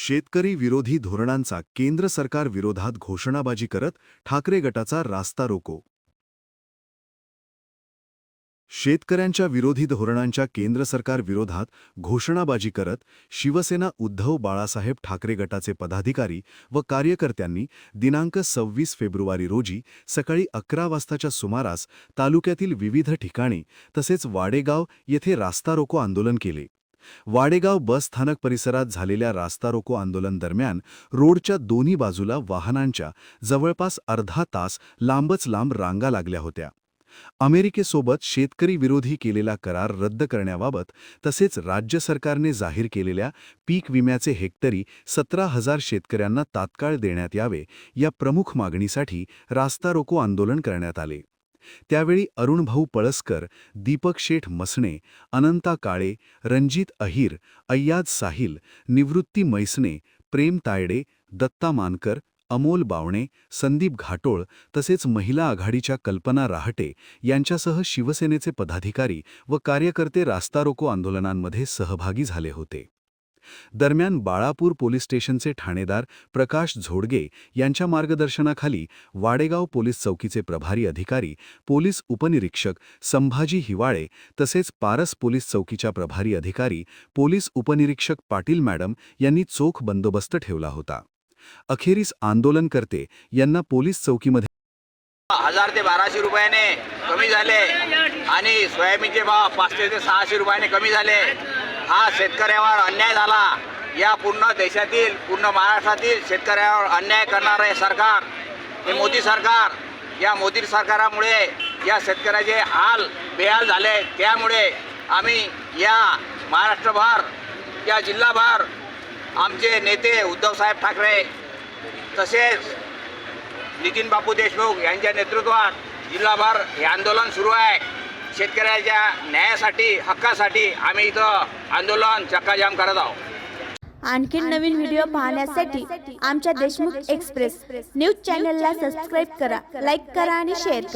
शेतकरी विरोधी धोरणांचा केंद्र सरकार विरोधात घोषणाबाजी करत ठाकरे गटाचा रास्ता रोको. शेतकऱ्यांच्या विरोधी धोरणांच्या केंद्र सरकार विरोधात घोषणाबाजी करत शिवसेना उद्धव बाळासाहेब ठाकरे गटाचे पदाधिकारी व कार्यकर्त्यांनी दिनांक 26 फेब्रुवारी रोजी सकाळी 11 वाजताच्या सुमारास तालुक्यातील विविध ठिकाणी तसेच वाडेगाव येथे रास्ता रोको आंदोलन केले. वाडेगाव बस स्थानक परिसरात झालेल्या रास्ता रोको आंदोलन दरम्यान रोडच्या दोन्ही बाजूला वाहनांच्या जवळपास अर्धा तास लांबच लांब रांगा लागल्या होत्या. अमेरिकेसोबत शेतकरी विरोधी केलेला करार रद्द करण्याबाबत तसेच राज्य सरकारने जाहीर केलेल्या पीक विम्याचे हेक्टरी 17,000 शेतकऱ्यांना तात्काळ देण्यात यावे या प्रमुख मागणीसाठी रास्ता रोको आंदोलन करण्यात आले. त्यावेळी अरुणभाऊ पळसकर, दीपक शेठ मसणे, अनंता काळे, रणजित अहिर, अय्याज साहिल, निवृत्ती मैसने, प्रेम तायडे, दत्ता मानकर, अमोल बावणे, संदीप घाटोळ तसेच महिला आघाडीच्या कल्पना राहटे यांच्यासह शिवसेनेचे पदाधिकारी व कार्यकर्ते रास्ता रोको आंदोलनांमध्ये सहभागी झाले होते. दरम्यान बाळापूर पोलीस स्टेशनचे ठाणेदार प्रकाश झोडगे यांच्या मार्गदर्शनाखाली वाडेगाव पोलीस चौकीचे प्रभारी अधिकारी, पोलीस उपनिरीक्षक संभाजी हिवाळे तसेच पारस पोलीस चौकीच्या प्रभारी अधिकारी, पोलीस उपनिरीक्षक पाटील मॅडम यांनी चोख बंदोबस्त ठेवला होता. अखेरीस आंदोलनकर्ते यांना पोलीस चौकीमध्ये 1000 ते 1200 रुपयाने कमी झाले आणि सोयाबीनचे भाव 500 ते 600 रुपयाने कमी झाले. हा शेतकऱ्यावर अन्याय झाला. या पूर्ण देशातील, पूर्ण महाराष्ट्रातील शेतकऱ्यावर अन्याय करणारे सरकार हे मोदी सरकार. या मोदी सरकारामुळे या शेतकऱ्याचे हाल बेहाल झाले. त्यामुळे आम्ही या महाराष्ट्रभर, या जिल्हाभर आमचे नेते उद्धवसाहेब ठाकरे तसेच नितीन बापू देशमुख यांच्या नेतृत्वात जिल्हाभर हे आंदोलन सुरू आहे. शेतकऱ्याच्या न्यायासाठी, हक्कासाठी आम्ही इथं आंदोलन चक्काजाम करत आहोत. आणखी नवीन व्हिडिओ पाहण्यासाठी आमच्या देशमुख एक्सप्रेस न्यूज चॅनलला सबस्क्राईब करा, लाईक करा आणि शेअर करा.